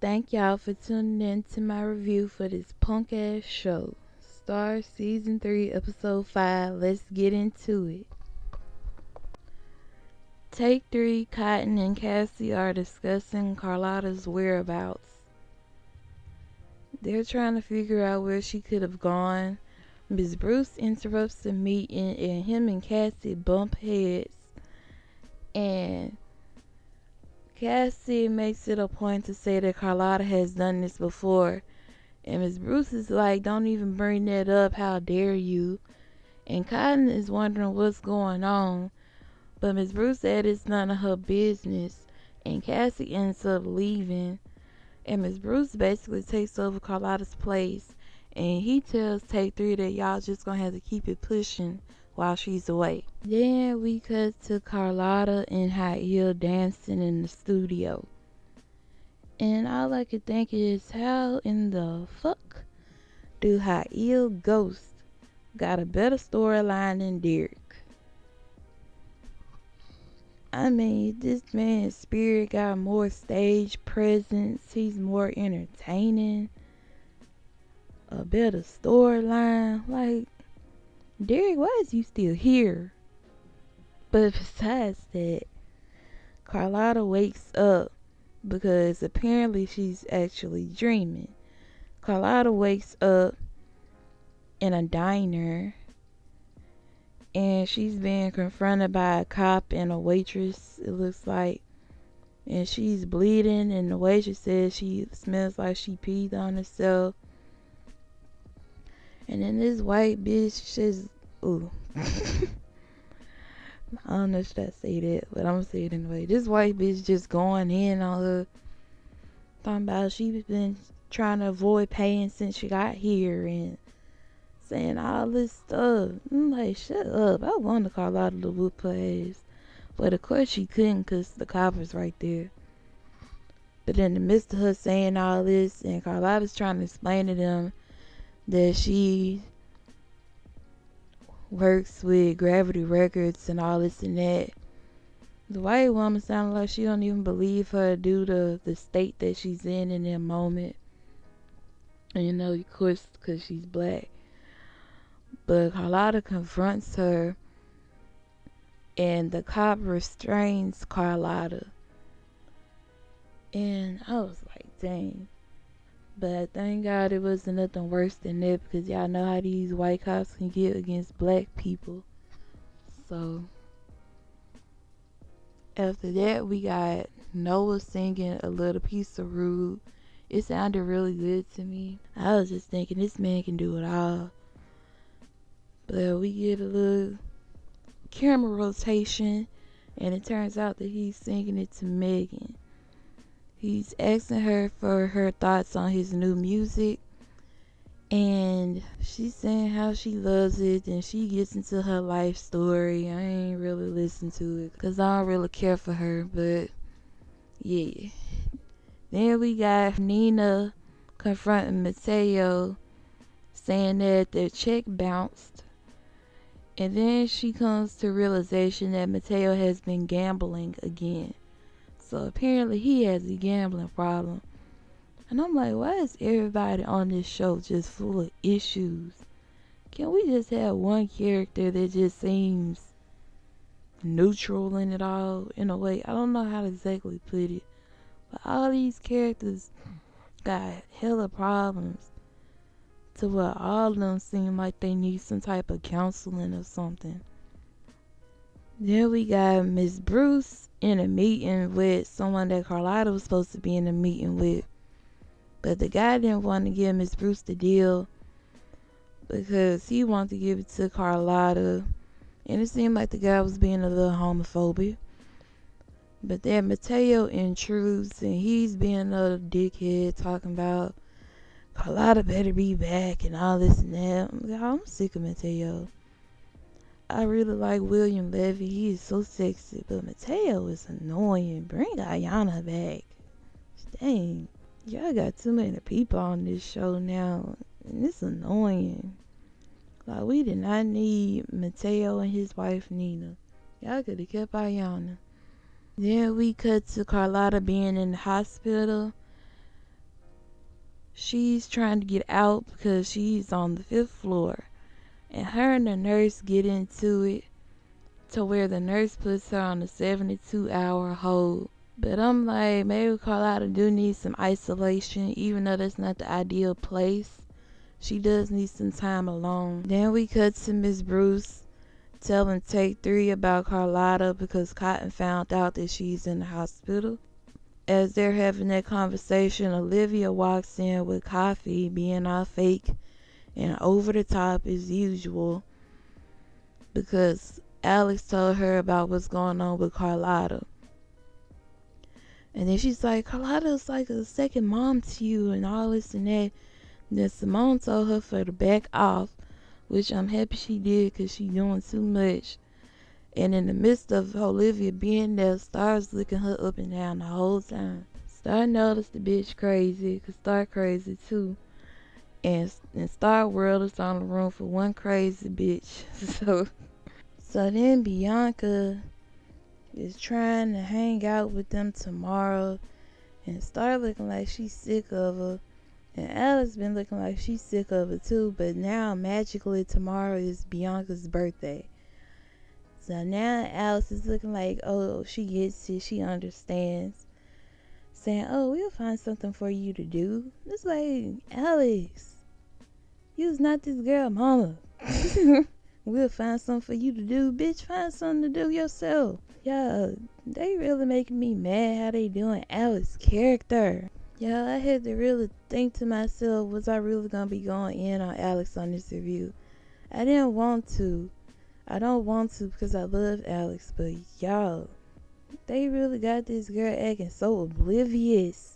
Thank y'all for tuning in to my review for this punk ass show. Star Season 3, Episode 5. Let's get into it. Take 3, Cotton and Cassie are discussing Carlotta's whereabouts. They're trying to figure out where she could have gone. Ms. Bruce interrupts the meeting and him and Cassie bump heads. And Cassie makes it a point to say that Carlotta has done this before. And Miss Bruce is like, don't even bring that up, how dare you. And Cotton is wondering what's going on. But Miss Bruce said it's none of her business. And Cassie ends up leaving. And Miss Bruce basically takes over Carlotta's place. And he tells Take 3 that y'all just gonna have to keep it pushing while she's away. Then we cut to Carlotta and High Heel dancing in the studio. And all I could think is, how in the fuck do High Heel Ghost got a better storyline than Derek? I mean, this man's spirit got more stage presence. He's more entertaining. A better storyline. Like, Derek, why is you still here? But besides that, Carlotta wakes up because apparently she's actually dreaming. Carlotta wakes up in a diner and she's being confronted by a cop and a waitress, it looks like. And she's bleeding and the waitress says she smells like she peed on herself. And then this white bitch just, ooh. I don't know if I say that, but I'm gonna say it anyway. This white bitch just going in on her, talking about she's been trying to avoid pain since she got here and saying all this stuff. I'm like, shut up. I wanted Carlotta to whoop her ass. But of course she couldn't because the cop was right there. But in the midst of her saying all this, and Carlotta's trying to explain to them that she works with Gravity Records and all this and that, the white woman sounded like she don't even believe her due to the state that she's in that moment. And you know, of course, because she's black. But Carlotta confronts her and the cop restrains Carlotta. And I was like, dang. But thank God it wasn't nothing worse than that, because y'all know how these white cops can get against black people. So after that, we got Noah singing A Little Piece of Rude. It sounded really good to me. I was just thinking, this man can do it all. But we get a little camera rotation, and it turns out that he's singing it to Megan. He's asking her for her thoughts on his new music, and she's saying how she loves it, and she gets into her life story. I ain't really listened to it because I don't really care for her, but yeah. Then we got Nina confronting Mateo, saying that their check bounced. And then she comes to realization that Mateo has been gambling again. So apparently he has a gambling problem. And I'm like, why is everybody on this show just full of issues? Can we just have one character that just seems neutral in it all, in a way? I don't know how to exactly put it. But all these characters got hella problems to where all of them seem like they need some type of counseling or something. Then we got Miss Bruce in a meeting with someone that Carlotta was supposed to be in a meeting with. But the guy didn't want to give Miss Bruce the deal because he wanted to give it to Carlotta. And it seemed like the guy was being a little homophobic. But then Mateo intrudes and he's being a dickhead, talking about Carlotta better be back and all this and that. I'm sick of Mateo. I really like William Levy. He is so sexy. But Mateo is annoying. Bring Ayana back. Dang. Y'all got too many people on this show now. And it's annoying. Like, we did not need Mateo and his wife Nina. Y'all could have kept Ayana. Then we cut to Carlotta being in the hospital. She's trying to get out because she's on the 5th floor. And her and the nurse get into it to where the nurse puts her on a 72-hour hold. But I'm like, maybe Carlotta do need some isolation, even though that's not the ideal place. She does need some time alone. Then we cut to Miss Bruce telling Take 3 about Carlotta because Cotton found out that she's in the hospital. As they're having that conversation, Olivia walks in with coffee, being all fake and over the top as usual because Alex told her about what's going on with Carlotta. And then she's like, Carlotta's like a second mom to you and all this and that. And then Simone told her for the back off, which I'm happy she did because she's doing too much. And in the midst of Olivia being there, Star's looking her up and down the whole time. Star noticed the bitch crazy because Star crazy too. And in Star World, it's on the room for one crazy bitch. So then Bianca is trying to hang out with them tomorrow and Star looking like she's sick of her. And Alex been looking like she's sick of it too, but now magically tomorrow is Bianca's birthday. So now Alex is looking like, oh, she gets it, she understands. Saying, oh, we'll find something for you to do. It's like, Alex, you's not this girl mama. We'll find something for you to do. Bitch, find something to do yourself. Yeah, they really making me mad how they doing Alex's character. Yeah, I had to really think to myself, was I really gonna be going in on Alex on this review? I didn't want to. I don't want to because I love Alex, but y'all, they really got this girl acting so oblivious.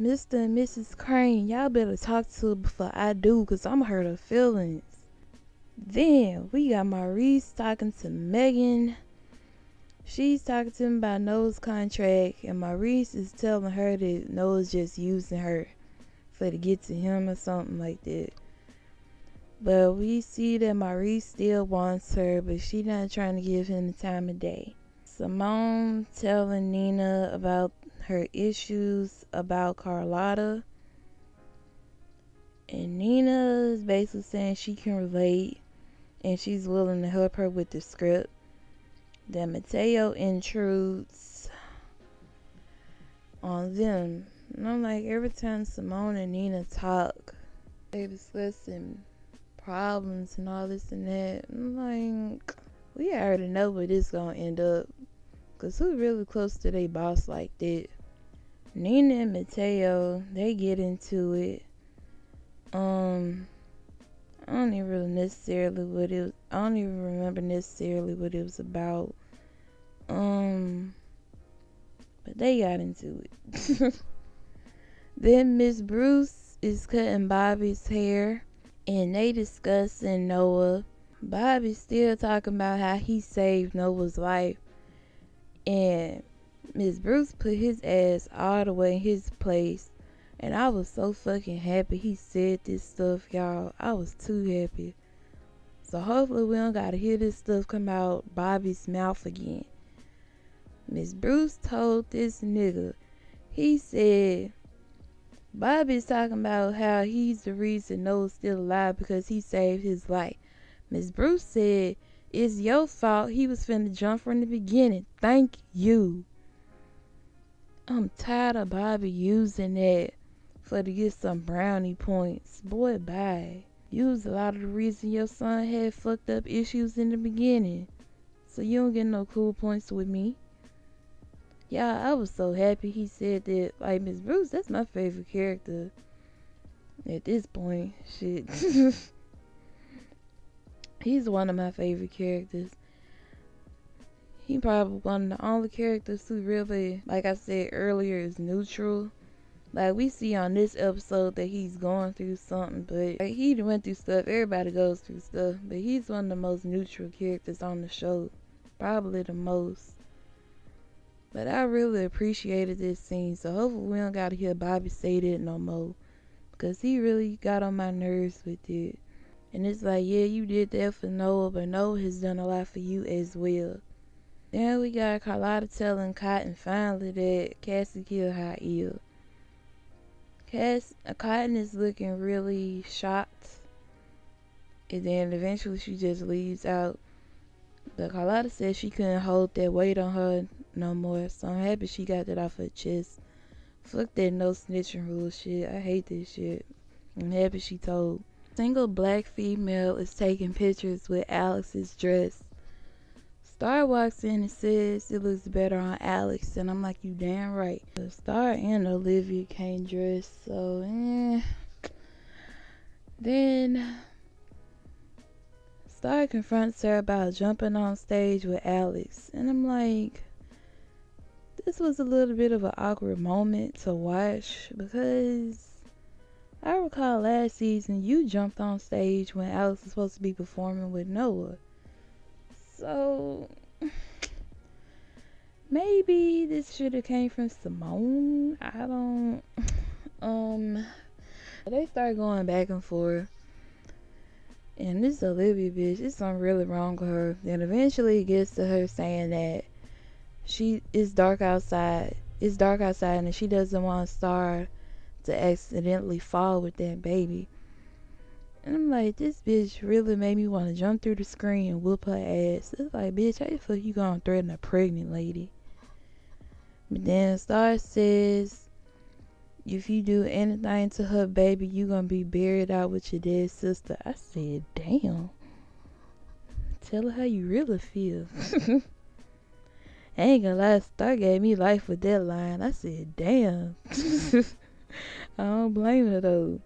Mr. and Mrs. Crane, y'all better talk to her before I do because I'm hurt her feelings. Then we got Maurice talking to Megan. She's talking to him about Noah's contract, and Maurice is telling her that Noah's just using her for to get to him or something like that. But we see that Maurice still wants her, but she's not trying to give him the time of day. Simone telling Nina about her issues about Carlotta. And Nina is basically saying she can relate and she's willing to help her with the script. Then Mateo intrudes on them. And I'm like, every time Simone and Nina talk, they discussing problems and all this and that. I'm like, we already know where this gonna end up. Cause who really close to their boss like that? Nina and Mateo, they get into it. I don't even really necessarily what it was. I don't even remember necessarily what it was about. But they got into it. Then Miss Bruce is cutting Bobby's hair, and they discussing Noah. Bobby's still talking about how he saved Noah's life, and Miss Bruce put his ass all the way in his place. And I was so fucking happy he said this stuff, y'all. I was too happy. So hopefully we don't gotta hear this stuff come out Bobby's mouth again. Miss Bruce told this nigga, he said, Bobby's talking about how he's the reason Noah's still alive because he saved his life. Miss Bruce said, it's your fault. He was finna jump from the beginning. Thank you. I'm tired of Bobby using that for to get some brownie points. Boy, bye. You was a lot of the reason your son had fucked up issues in the beginning. So you don't get no cool points with me. Yeah, I was so happy he said that. Like, Miss Bruce, that's my favorite character. At this point, shit. He's one of my favorite characters. He probably one of the only characters who really, like I said earlier, is neutral. Like, we see on this episode that he's going through something, but like, he went through stuff. Everybody goes through stuff, but he's one of the most neutral characters on the show. Probably the most. But I really appreciated this scene, so hopefully we don't gotta hear Bobby say that no more. Because he really got on my nerves with it. And it's like, yeah, you did that for Noah, but Noah has done a lot for you as well. Then we got Carlotta telling Cotton finally that Cassie killed Ha'il. Cotton is looking really shocked, and then eventually she just leaves out. But Carlotta said she couldn't hold that weight on her no more, so I'm happy she got that off her chest. Fuck that no snitching rule shit. I hate this shit. I'm happy she told. Single black female is taking pictures with Alex's dress. Star walks in and says it looks better on Alex, and I'm like, you damn right. The Star and Olivia can't dress, so Then Star confronts her about jumping on stage with Alex, and I'm like, this was a little bit of an awkward moment to watch, because I recall last season you jumped on stage when Alex was supposed to be performing with Noah. So maybe this should have came from Simone. I don't they start going back and forth. And this Olivia bitch, it's something really wrong with her. Then eventually it gets to her saying that it's dark outside. It's dark outside and she doesn't want Star to accidentally fall with that baby. And I'm like, this bitch really made me want to jump through the screen and whoop her ass. It's like, bitch, how the fuck you gonna threaten a pregnant lady? But then Star says, if you do anything to her baby, you gonna be buried out with your dead sister. I said, damn. Tell her how you really feel. I ain't gonna lie, Star gave me life with that line. I said, damn. I don't blame her though.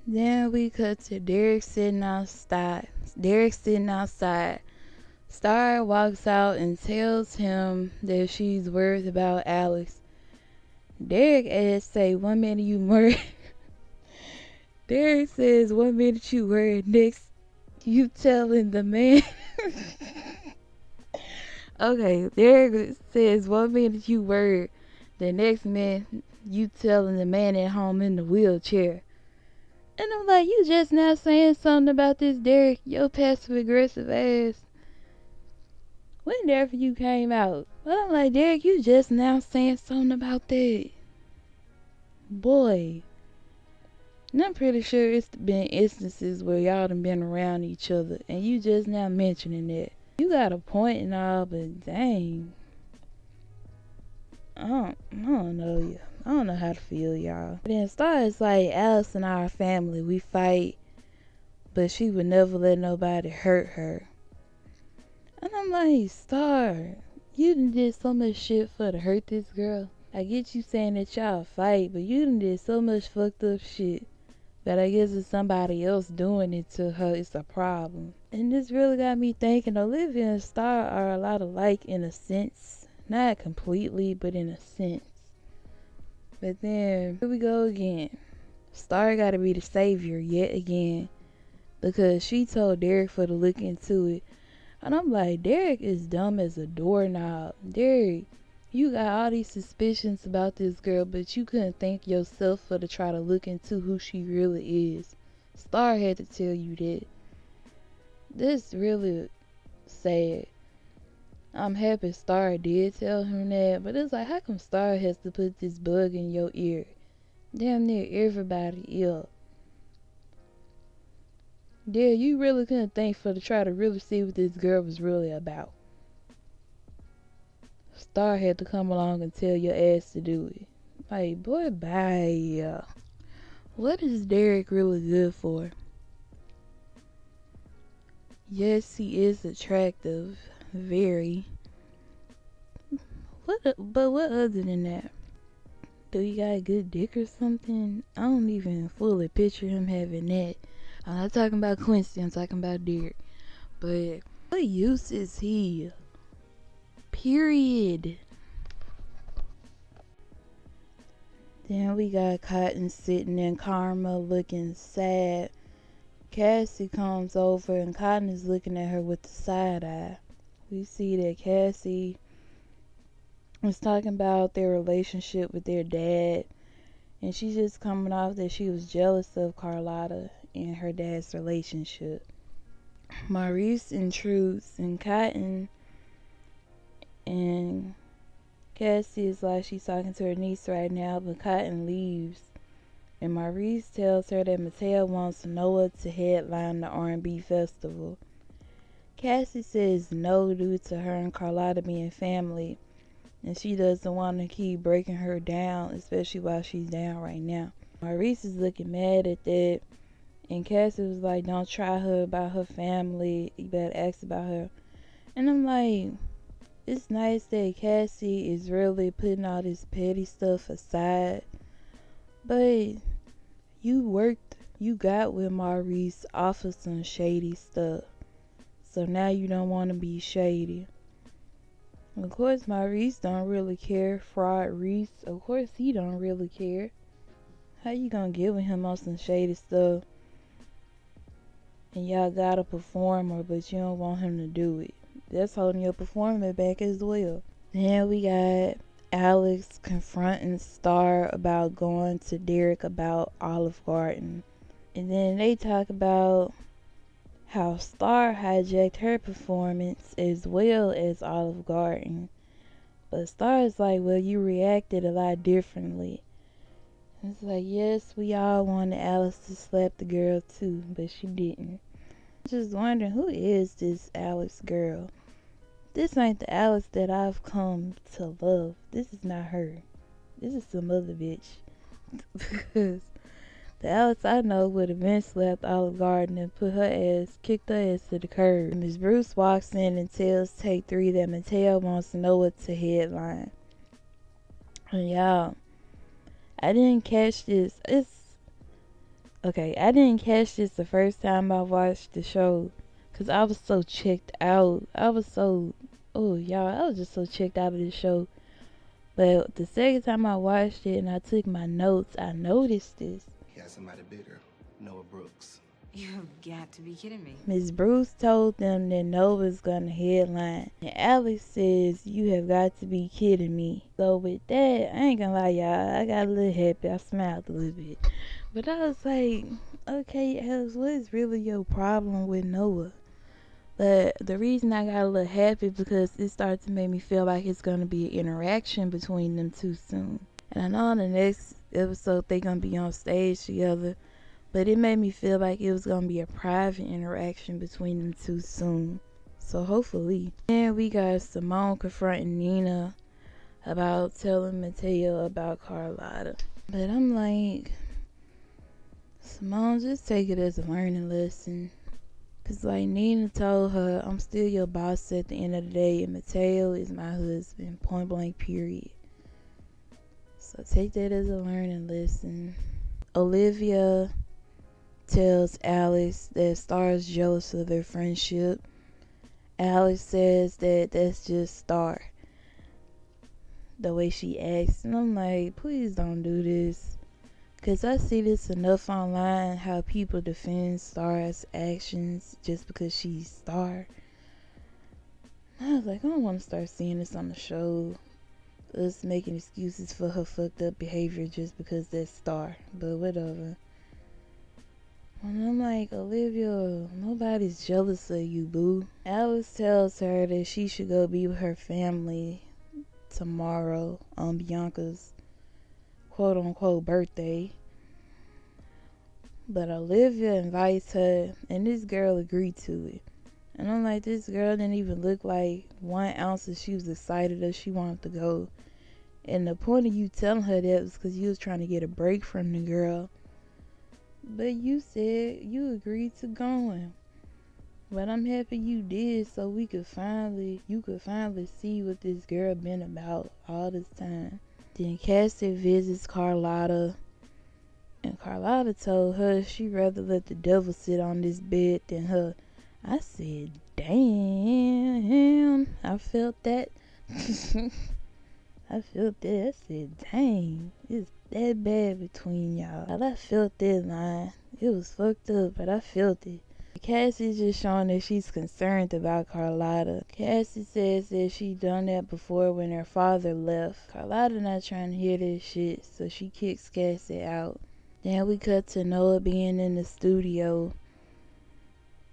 Then we cut to Derek sitting outside. Star walks out and tells him that she's worried about Alex. Derek asks, say, 1 minute you worried. Derek says, 1 minute you worried, next you telling the man. Okay, Derek says, 1 minute you worried, the next minute you telling the man at home in the wheelchair. And I'm like, you just now saying something about this, Derek, your passive aggressive ass. When after you came out. But I'm like, Derek, you just now saying something about that. Boy. And I'm pretty sure it's been instances where y'all done been around each other and you just now mentioning that. You got a point and all, but dang. I don't know you. I don't know how to feel, y'all. But then Star is like, Alice and our family, we fight, but she would never let nobody hurt her. And I'm like, Star, you done did so much shit for to hurt this girl. I get you saying that y'all fight, but you done did so much fucked up shit that I guess if somebody else doing it to her, it's a problem. And this really got me thinking, Olivia and Star are a lot alike in a sense. Not completely, but in a sense. But then, here we go again. Star gotta be the savior yet again. Because she told Derek for to look into it. And I'm like, Derek is dumb as a doorknob. Derek, you got all these suspicions about this girl, but you couldn't think yourself for to try to look into who she really is. Star had to tell you that. This really sad. I'm happy Star did tell him that, but it's like, how come Star has to put this bug in your ear? Damn near everybody ill. Yeah, you really couldn't think for to try to really see what this girl was really about. Star had to come along and tell your ass to do it. Like, boy, bye. What is Derek really good for? Yes, he is attractive. Very. But what other than that? Do he got a good dick or something? I don't even fully picture him having that. I'm not talking about Quincy, I'm talking about Derek. But what use is he? Period. Then we got Cotton sitting in Karma looking sad. Cassie comes over and Cotton is looking at her with the side eye. We see that Cassie was talking about their relationship with their dad, and she's just coming off that she was jealous of Carlotta and her dad's relationship. Maurice intrudes, and Cotton and Cassie is like she's talking to her niece right now, but Cotton leaves. And Maurice tells her that Mateo wants Noah to headline the R&B festival. Cassie says no due to her and Carlotta being family, and she doesn't want to keep breaking her down, especially while she's down right now. Maurice is looking mad at that, and Cassie was like, don't try her about her family, you better ask about her. And I'm like, it's nice that Cassie is really putting all this petty stuff aside, but you got with Maurice off of some shady stuff, so now you don't want to be shady. Of course Maurice don't really care. Fraud Reese, of course he don't really care. How you gonna get with him on some shady stuff and y'all got a performer but you don't want him to do it? That's holding your performer back as well. Then we got Alex confronting Star about going to Derek about Olive Garden. And then they talk about how Star hijacked her performance as well as Olive Garden. But Star is like, well, you reacted a lot differently. It's like, yes, we all wanted Alex to slap the girl too, but she didn't. I'm just wondering, who is this Alex girl? This ain't the Alex that I've come to love. This is not her. This is some other bitch. Because the Alex I know would have been slapped Olive Garden and kicked her ass to the curb. Miss Bruce walks in and tells Take 3 that Mateo wants Noah to headline. And y'all, I didn't catch this. I didn't catch this the first time I watched the show, because I was so checked out. I was just so checked out of this show. But the second time I watched it and I took my notes, I noticed this. He has somebody bigger, Noah Brooks. You've got to be kidding me. Miss Bruce told them that Nova's gonna headline. And Alex says, you have got to be kidding me. So with that, I ain't gonna lie, y'all, I got a little happy. I smiled a little bit. But I was like, okay, Alex, what is really your problem with Noah? But the reason I got a little happy because it started to make me feel like it's gonna be an interaction between them two soon. And I know in the next episode they gonna be on stage together, but it made me feel like it was gonna be a private interaction between them two soon. So hopefully. Then we got Simone confronting Nina about telling Mateo about Carlotta. But I'm like, Simone, just take it as a learning lesson. Cause like Nina told her, I'm still your boss at the end of the day, and Mateo is my husband, point blank period. So take that as a learning lesson. Olivia tells Alex that Star is jealous of their friendship. Alex says that that's just Star, the way she acts. And I'm like, please don't do this. Because I see this enough online, how people defend Star's actions just because she's Star. I was like, I don't want to start seeing this on the show. Us making excuses for her fucked up behavior just because that's Star. But whatever. And I'm like, Olivia, nobody's jealous of you, boo. Alice tells her that she should go be with her family tomorrow on Bianca's quote-unquote birthday. But Olivia invites her, and this girl agreed to it. And I'm like, this girl didn't even look like 1 ounce that she was excited that she wanted to go. And the point of you telling her that was because you was trying to get a break from the girl. But you said you agreed to going. But I'm happy you did, so you could finally see what this girl been about all this time. Then Cassie visits Carlotta, and Carlotta told her she'd rather let the devil sit on this bed than her. I said, damn, I felt that. I felt that. I said, dang, it's that bad between y'all. I felt that line. It was fucked up, but I felt it. Cassie's just showing that she's concerned about Carlotta. Cassie says that she done that before when her father left. Carlotta not trying to hear this shit, so she kicks Cassie out. Then we cut to Noah being in the studio,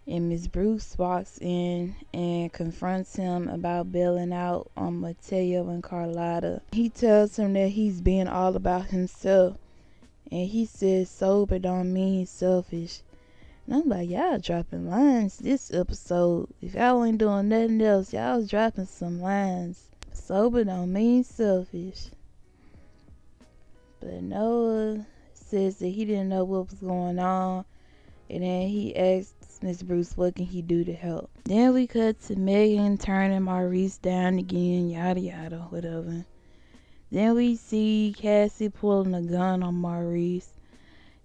and Miss Bruce walks in and confronts him about bailing out on Mateo and Carlotta. He tells him that he's being all about himself, And he said sober don't mean selfish. And I'm like, y'all dropping lines this episode. If y'all ain't doing nothing else, y'all was dropping some lines. Sober don't mean selfish. But Noah says that he didn't know what was going on. And then he asked Miss Bruce what can he do to help. Then we cut to Megan turning Maurice down again, yada yada, whatever. Then we see Cassie pulling a gun on Maurice.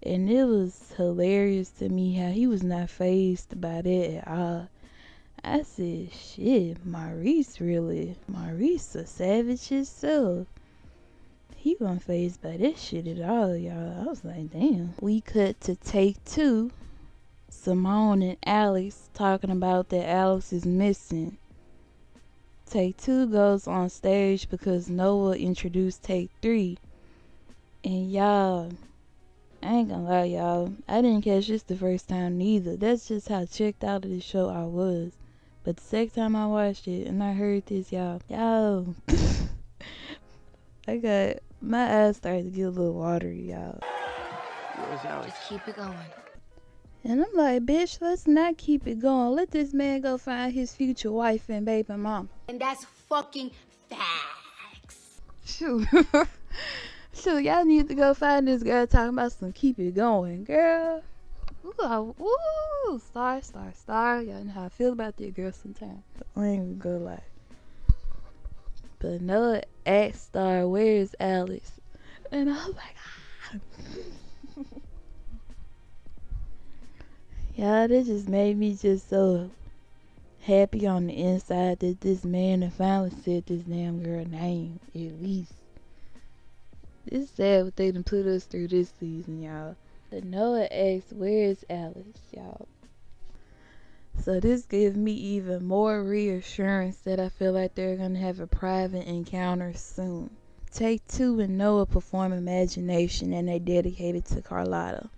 And it was hilarious to me how he was not fazed by that at all. I said, shit, Maurice a savage himself. He wasn't fazed by that shit at all, y'all. I was like, damn. We cut to take 2. Simone and Alex talking about that Alex is missing. Take 2 goes on stage because Noah introduced take 3. And y'all, I ain't gonna lie, y'all, I didn't catch this the first time neither. That's just how checked out of the show I was. But the second time I watched it and I heard this, y'all, my eyes started to get a little watery, y'all. Just keep it going. And I'm like, bitch, let's not keep it going. Let this man go find his future wife and baby mama. And that's fucking facts. Shoot. Shoot, y'all need to go find this girl talking about some keep it going, girl. Ooh, star. Y'all know how I feel about that girl sometimes. I ain't gonna go lie. But Noah asked Star, where's Alex? And I was like, y'all, that just made me just so happy on the inside that this man had finally said this damn girl name, at least. It's sad what they done put us through this season, y'all. But Noah asked, where is Alex, y'all? So this gives me even more reassurance that I feel like they're going to have a private encounter soon. Take 2 and Noah perform Imagination, and they dedicated to Carlotta.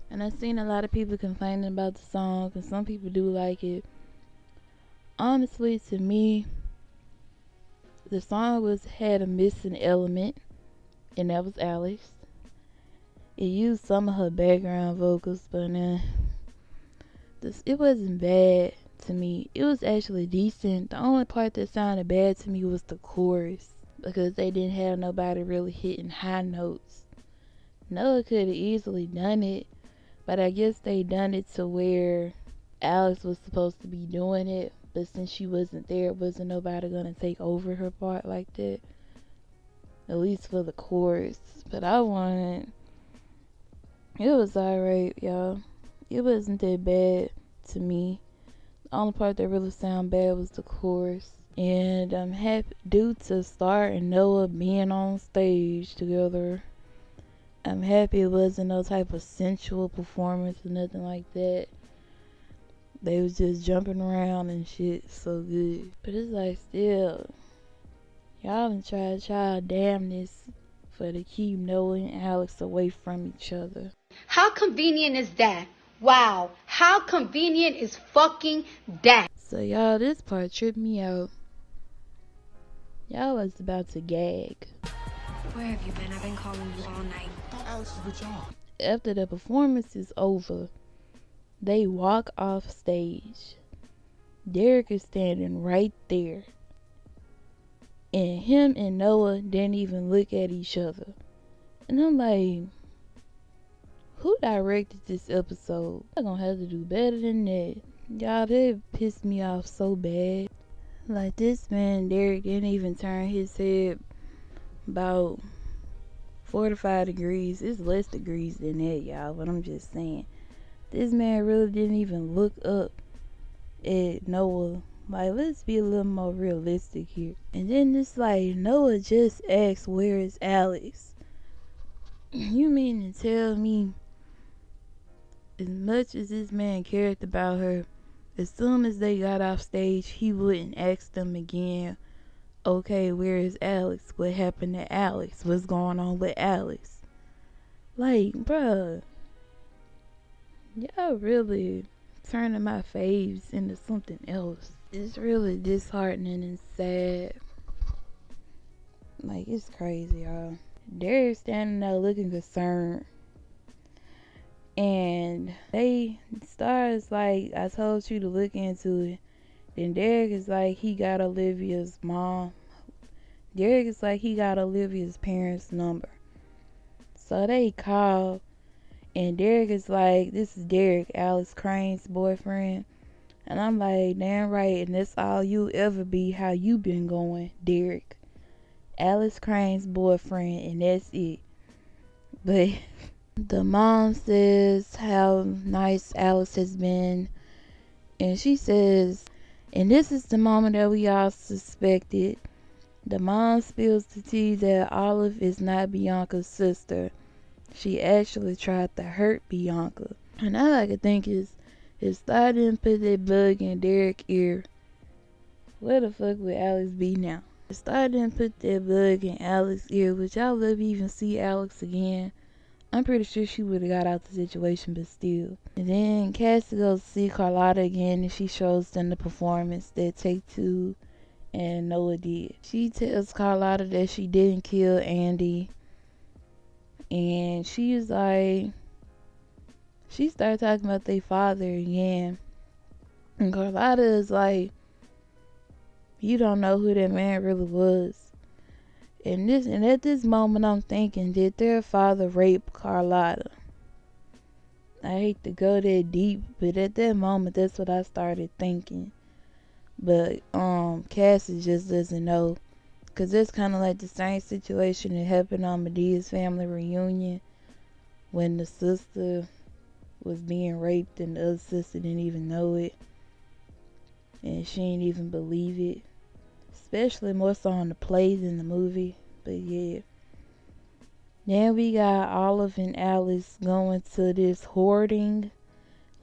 And I've seen a lot of people complaining about the song, and some people do like it. Honestly, to me, the song had a missing element, and that was Alex. It used some of her background vocals, but it wasn't bad to me. It was actually decent. The only part that sounded bad to me was the chorus, because they didn't have nobody really hitting high notes. Noah could have easily done it, but I guess they done it to where Alex was supposed to be doing it, but since she wasn't there, wasn't nobody gonna take over her part like that. At least for the chorus. But it was alright, y'all. It wasn't that bad to me. The only part that really sounded bad was the chorus. And I'm happy, due to Star and Noah being on stage together, I'm happy it wasn't no type of sensual performance or nothing like that. They was just jumping around and shit so good. But it's like, still, y'all done tried y'all damnness for to keep Noah and Alex away from each other. How convenient is that? Wow, how convenient is fucking that? So y'all, this part tripped me out. Y'all was about to gag. Where have you been? I've been calling you all night. I thought Alex was with y'all. After the performance is over, they walk off stage. Derek is standing right there. And him and Noah didn't even look at each other. And I'm like, who directed this episode? I'm gonna have to do better than that. Y'all, that pissed me off so bad. Like, this man, Derek, didn't even turn his head about 4 to 5 degrees. It's less degrees than that, y'all, but I'm just saying. This man really didn't even look up at Noah. Like, let's be a little more realistic here. And then it's like, Noah just asked, where is Alex? You mean to tell me, as much as this man cared about her, as soon as they got off stage, he wouldn't ask them again, okay, where is Alex? What happened to Alex? What's going on with Alex? Like, bruh, y'all really turning my faves into something else. It's really disheartening and sad. Like, it's crazy, y'all. Derek's standing there looking concerned. And they stars like, I told you to look into it. Then Derek is like, he got Olivia's mom. Derek is like, he got Olivia's parents' number. So they call, and Derek is like, this is Derek, Alex Crane's boyfriend. And I'm like, damn right, and that's all you ever be, how you been going, Derek. Alex Crane's boyfriend, and that's it. But the mom says how nice Alex has been. And she says, and this is the moment that we all suspected. The mom spills the tea that Olive is not Bianca's sister. She actually tried to hurt Bianca. And all I could think is, if Star didn't put that bug in Derek's ear, where the fuck would Alex be now? If Star didn't put that bug in Alex's ear, would y'all ever even see Alex again? I'm pretty sure she would have got out the situation, but still. And then Cassie goes to see Carlotta again, and she shows them the performance that Take Two and Noah did. She tells Carlotta that she didn't kill Andy, and she's like, she started talking about their father again. And Carlotta is like, you don't know who that man really was. And at this moment I'm thinking, did their father rape Carlotta? I hate to go that deep, but at that moment that's what I started thinking. But Cassie just doesn't know. Cause it's kinda like the same situation that happened on Medea's family reunion, when the sister was being raped and the other sister didn't even know it, and she didn't even believe it, especially more so on the play than the movie. But yeah, then we got Olive and Alice going to this hoarding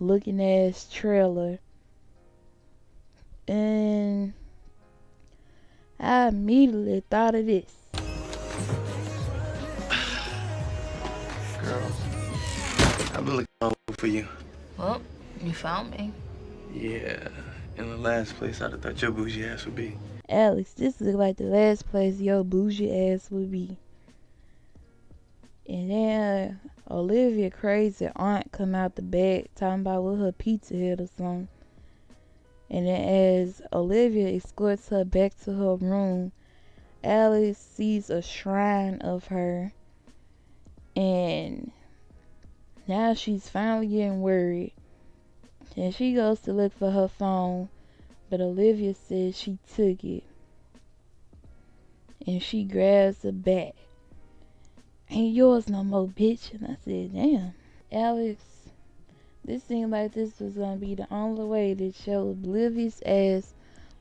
looking ass trailer, and I immediately thought of this. Girl, I've been looking all over for you. Well, you found me. Yeah, in the last place I'd have thought your bougie ass would be. Alex, this looks like the last place your bougie ass would be. And then Olivia crazy aunt come out the back talking about with her pizza head or something. And then as Olivia escorts her back to her room, Alex sees a shrine of her. And now she's finally getting worried. And she goes to look for her phone, but Olivia says she took it. And she grabs the bat. Ain't yours no more, bitch. And I said, damn. Alex, this seemed like this was gonna be the only way that your oblivious ass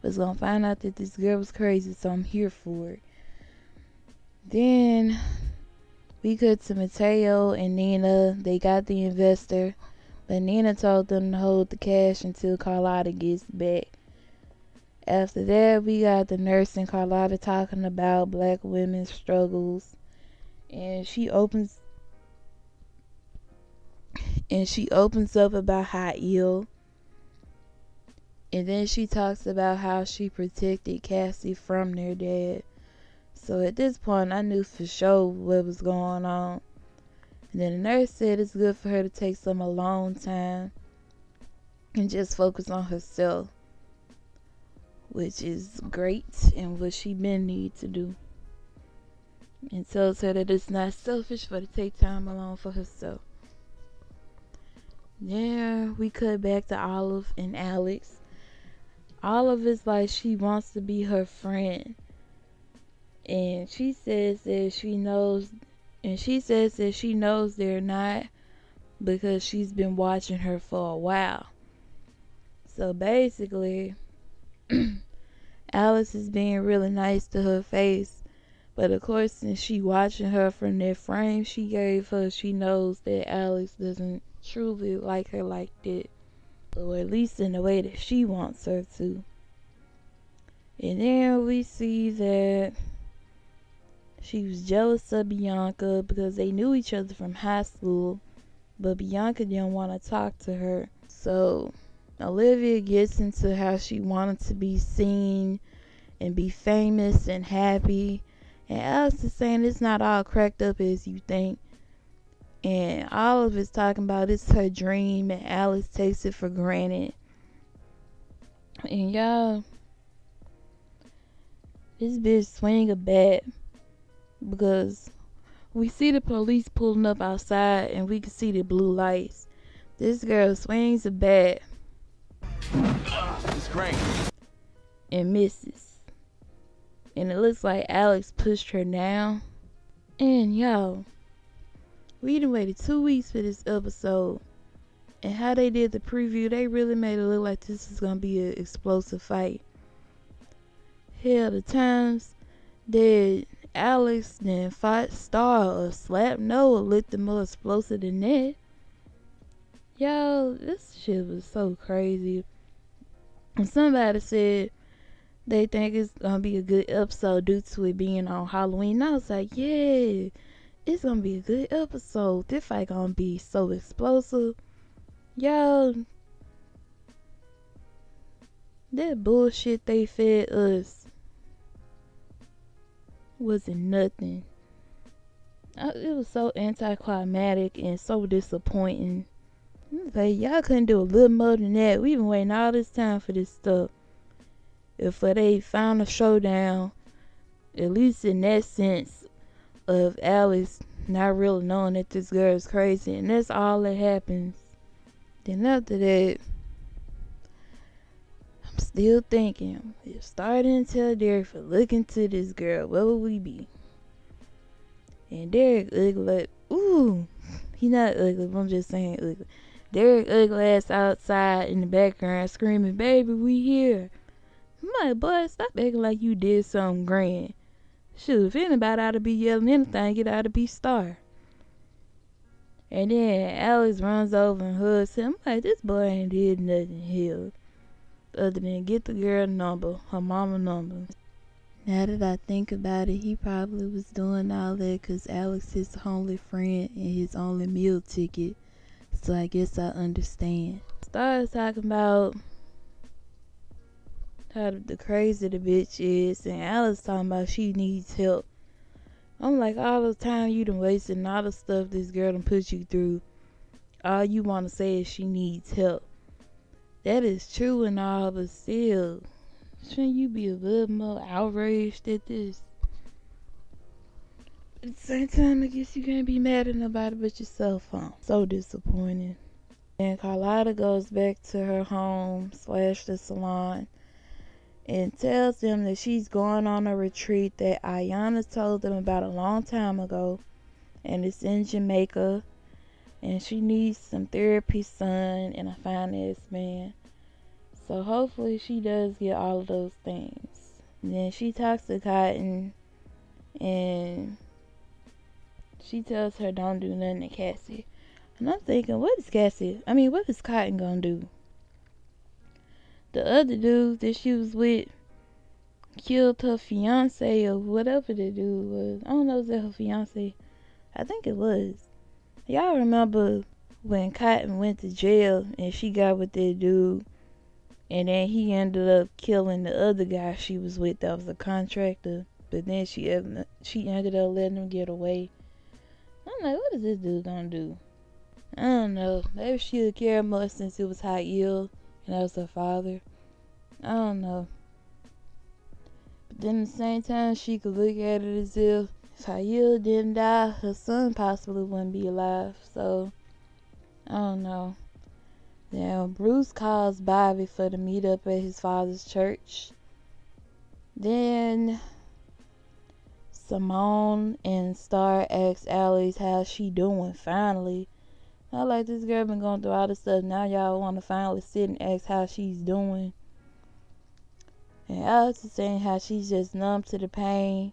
was gonna find out that this girl was crazy, so I'm here for it. Then we cut to Mateo and Nina. They got the investor, but Nina told them to hold the cash until Carlotta gets back. After that, we got the nurse and Carlotta talking about black women's struggles. And she opens up about how ill. And then she talks about how she protected Cassie from their dad. So at this point, I knew for sure what was going on. And then the nurse said it's good for her to take some alone time and just focus on herself, which is great and what she been need to do. And tells her that it's not selfish for her to take time alone for herself. Then we cut back to Olive and Alex. Olive is like she wants to be her friend. And she says that she knows they're not, because she's been watching her for a while. So basically, Alice is being really nice to her face. But of course, since she watching her from that frame she gave her, she knows that Alex doesn't truly like her like that. Or at least in the way that she wants her to. And then we see that she was jealous of Bianca because they knew each other from high school. But Bianca didn't want to talk to her. So Olivia gets into how she wanted to be seen and be famous and happy. And Alex is saying it's not all cracked up as you think. And all of it's talking about it's her dream, and Alex takes it for granted. And y'all, this bitch swing a bat because we see the police pulling up outside and we can see the blue lights. This girl swings a bat and misses. And it looks like Alex pushed her down. And y'all, we done waited 2 weeks for this episode. And how they did the preview, they really made it look like this is gonna be an explosive fight. Hell, the times that Alex then fought Star or slapped Noah looked more explosive than that. Yo, this shit was so crazy. And somebody said they think it's gonna be a good episode due to it being on Halloween. And I was like, yeah, it's gonna be a good episode. This fight gonna be so explosive. Yo, that bullshit they fed us wasn't nothing. It was so anticlimactic and so disappointing. Like, y'all couldn't do a little more than that. We've been waiting all this time for this stuff. If they found a showdown, at least in that sense of Alice not really knowing that this girl is crazy, and that's all that happens. Then after that, I'm still thinking, if Star didn't tell Derek for looking to this girl, where would we be? And Derek ugly, ooh, he not ugly, but I'm just saying ugly. Derek ugly ass outside in the background screaming, baby, we here. I'm like, boy, stop acting like you did something grand. Shoot, if anybody ought to be yelling anything, it ought to be Star. And then Alex runs over and hugs him. I'm like, this boy ain't did nothing here other than get the girl number, her mama number. Now that I think about it, he probably was doing all that because Alex is his only friend and his only meal ticket. So I guess I understand. Star is talking about how the crazy the bitch is, and Alex talking about she needs help. I'm like, all the time you done wasted and all the stuff this girl done put you through, all you want to say is she needs help. That is true and all, but still, shouldn't you be a little more outraged at this? At the same time, I guess you can't be mad at nobody but yourself, huh? So disappointing. And Carlotta goes back to her home / the salon and tells them that she's going on a retreat that Ayana told them about a long time ago, and it's in Jamaica, and she needs some therapy son and a finance man. So hopefully she does get all of those things. And then she talks to Cotton and she tells her don't do nothing to Cassie. And I'm thinking, what is Cotton gonna do? The other dude that she was with killed her fiance or whatever the dude was. I don't know, is that her fiance? I think it was. Y'all remember when Cotton went to jail and she got with that dude, and then he ended up killing the other guy she was with that was a contractor, but then she ended up letting him get away. I'm like, what is this dude gonna do? I don't know. Maybe she would care more since it was Hail and that was her father. I don't know. But then at the same time, she could look at it as if Hail didn't die, her son possibly wouldn't be alive. So, I don't know. Now, Bruce calls Bobby for the meetup at his father's church. Then Simone and Star asks Alex how she doing finally. I like this girl been going through all this stuff. Now y'all want to finally sit and ask how she's doing. And Alex is saying how she's just numb to the pain.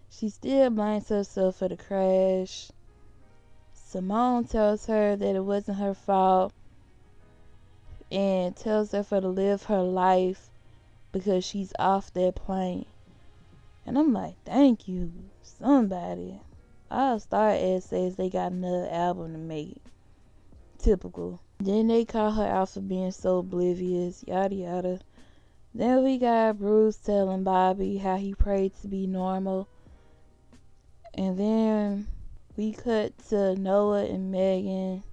She still blames herself for the crash. Simone tells her that it wasn't her fault and tells her to live her life because she's off that plane. And I'm like, thank you, somebody. All Star Ed says they got another album to make. Typical. Then they call her out for being so oblivious, yada yada. Then we got Bruce telling Bobby how he prayed to be normal. And then We cut to Noah and Megan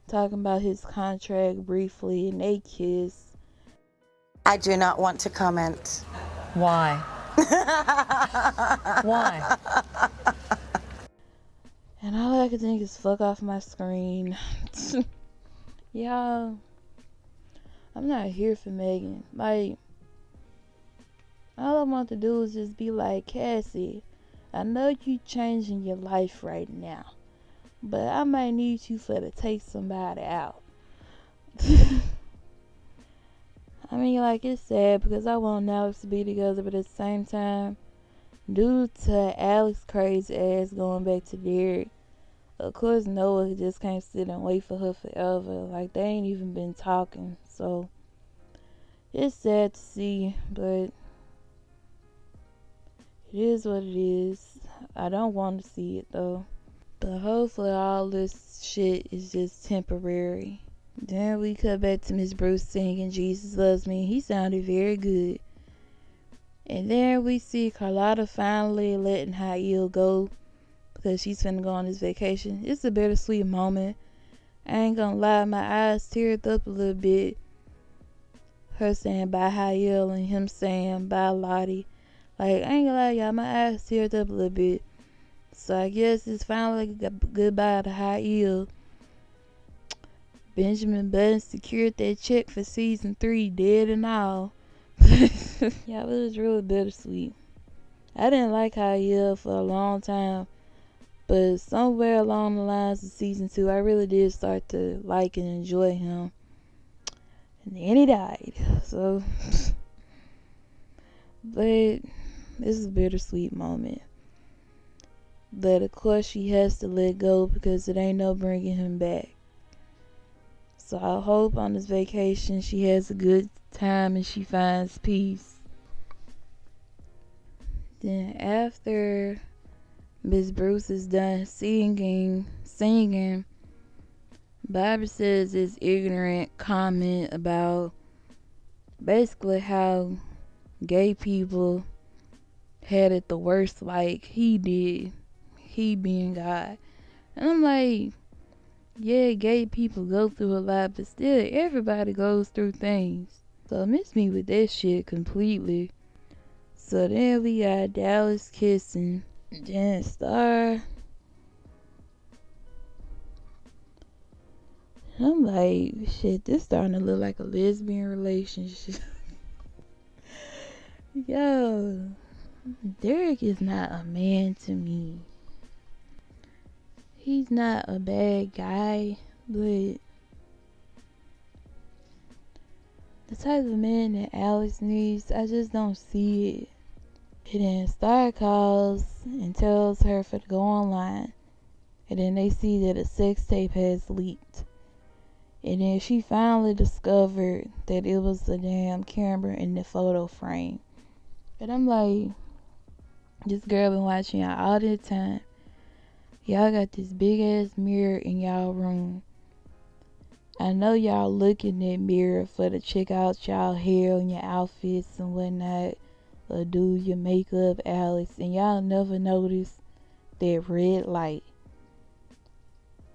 talking about his contract briefly, and they kiss. I do not want to comment. Why? Why? And all I could think is fuck off my screen. Y'all, I'm not here for Megan. Like, all I want to do is just be like, Cassie, I know you changing your life right now, but I might need you for to take somebody out. I mean, like, it's sad because I want Alex to be together, but at the same time, due to Alex crazy ass going back to Derek, of course Noah just can't sit and wait for her forever. Like, they ain't even been talking, so it's sad to see, but it is what it is. I don't want to see it though, but hopefully all this shit is just temporary. Then we cut back to Miss Bruce singing Jesus Loves Me. He sounded very good. And then we see Carlotta finally letting Hael go because she's finna go on this vacation. It's a bittersweet moment. I ain't gonna lie, my eyes teared up a little bit. Her saying bye Hael and him saying bye Lottie. Like, I ain't gonna lie, y'all, my eyes teared up a little bit. So I guess it's finally goodbye to Hael. Benjamin Button secured that check for season 3, dead and all. Yeah, it was really bittersweet. I didn't like Hael for a long time, but somewhere along the lines of season 2, I really did start to like and enjoy him. And then he died. So, but this is a bittersweet moment. But of course, she has to let go because it ain't no bringing him back. So I hope on this vacation she has a good time and she finds peace. Then after Miss Bruce is done singing, Bobby says this ignorant comment about basically how gay people had it the worst like he did, he being God. And I'm like, yeah, gay people go through a lot, but still, everybody goes through things. So miss me with that shit completely. So then we got Dallas kissing. Then Star. I'm like, shit, this starting to look like a lesbian relationship. Yo, Derek is not a man to me. He's not a bad guy, but the type of man that Alex needs, I just don't see it. And then Star calls and tells her to go online. And then they see that a sex tape has leaked. And then she finally discovered that it was the damn camera in the photo frame. And I'm like, this girl been watching y'all all the time. Y'all got this big ass mirror in y'all room. I know y'all look in that mirror for to check out y'all hair and your outfits and whatnot, or do your makeup, Alex, and y'all never notice that red light.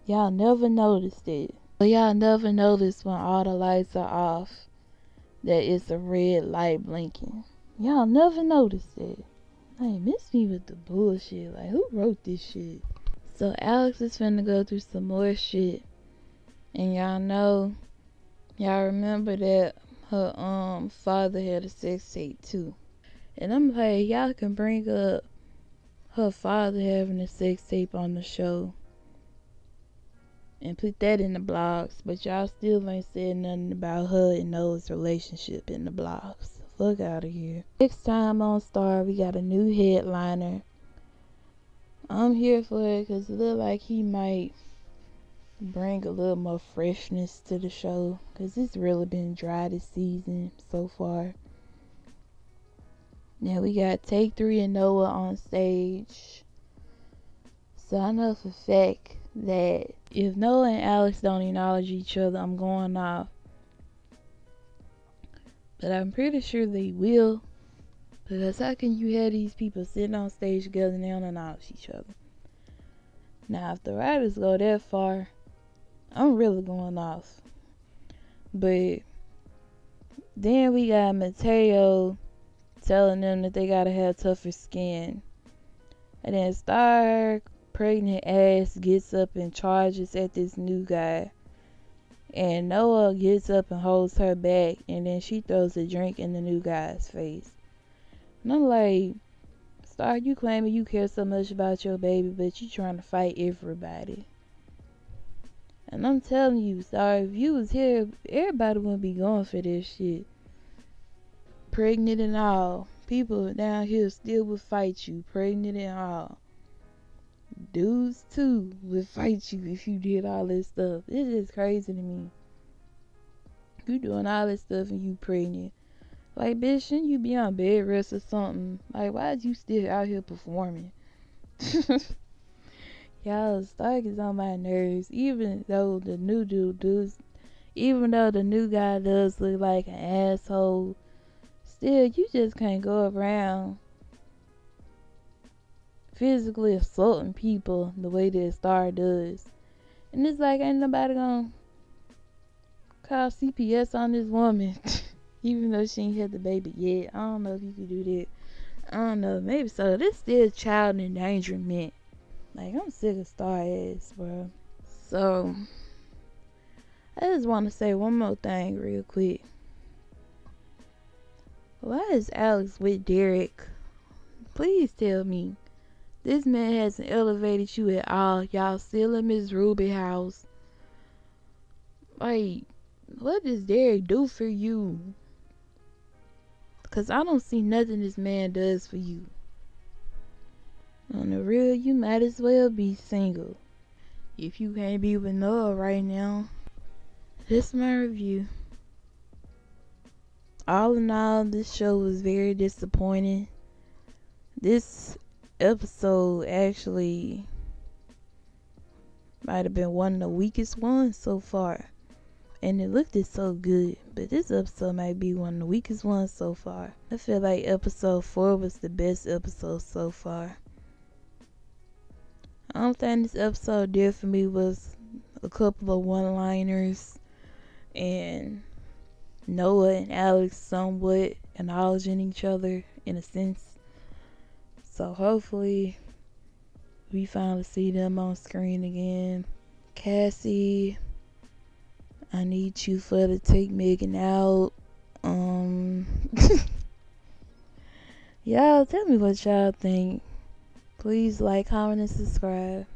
Y'all never noticed it. But y'all never notice when all the lights are off that it's a red light blinking. Y'all never noticed it. Like, miss me with the bullshit. Like, who wrote this shit? So Alex is finna go through some more shit. And y'all remember that her father had a sex tape too. And I'm like, y'all can bring up her father having a sex tape on the show and put that in the blogs, but y'all still ain't said nothing about her and Noah's relationship in the blogs. Fuck out of here. Next time on Star, we got a new headliner. I'm here for it because it look like he might bring a little more freshness to the show, because it's really been dry this season so far. Now we got Take 3 and Noah on stage. So I know for a fact that if Noah and Alex don't acknowledge each other, I'm going off. But I'm pretty sure they will, because how can you have these people sitting on stage together and they don't acknowledge each other? Now, if the writers go that far, I'm really going off. But then we got Mateo telling them that they gotta have tougher skin. And then Star, pregnant ass, gets up and charges at this new guy. And Noah gets up and holds her back, and then she throws a drink in the new guy's face. And I'm like, Star, you claiming you care so much about your baby, but you trying to fight everybody. And I'm telling you, Star, if you was here, everybody wouldn't be going for this shit. Pregnant and all. People down here still would fight you, pregnant and all. Dudes too would fight you if you did all this stuff. It's just crazy to me. You doing all this stuff and you pregnant. Like, bitch, shouldn't you be on bed rest or something? Like, why is you still out here performing? Y'all, Stark is on my nerves. Even though the new guy does look like an asshole, still, you just can't go around physically assaulting people the way that Star does. And it's like, ain't nobody gonna call CPS on this woman. Even though she ain't had the baby yet. I don't know if you could do that. I don't know, maybe so. This still child endangerment. Like, I'm sick of Star ass, bro. So, I just want to say one more thing real quick. Why is Alex with Derek? Please tell me. This man hasn't elevated you at all. Y'all still in Miss Ruby house. Like, what does Derek do for you? Cause I don't see nothing this man does for you. On the real, you might as well be single. If you can't be with Noah right now. That's my review. All in all, this show was very disappointing. This episode actually might have been one of the weakest ones so far. And it looked so good, but this episode might be one of the weakest ones so far. I feel like episode 4 was the best episode so far. The only thing this episode did for me was a couple of one-liners and Noah and Alex somewhat acknowledging each other in a sense. So hopefully we finally see them on screen again. Cassie, I need you for to take Megan out. Y'all tell me what y'all think. Please like, comment, and subscribe.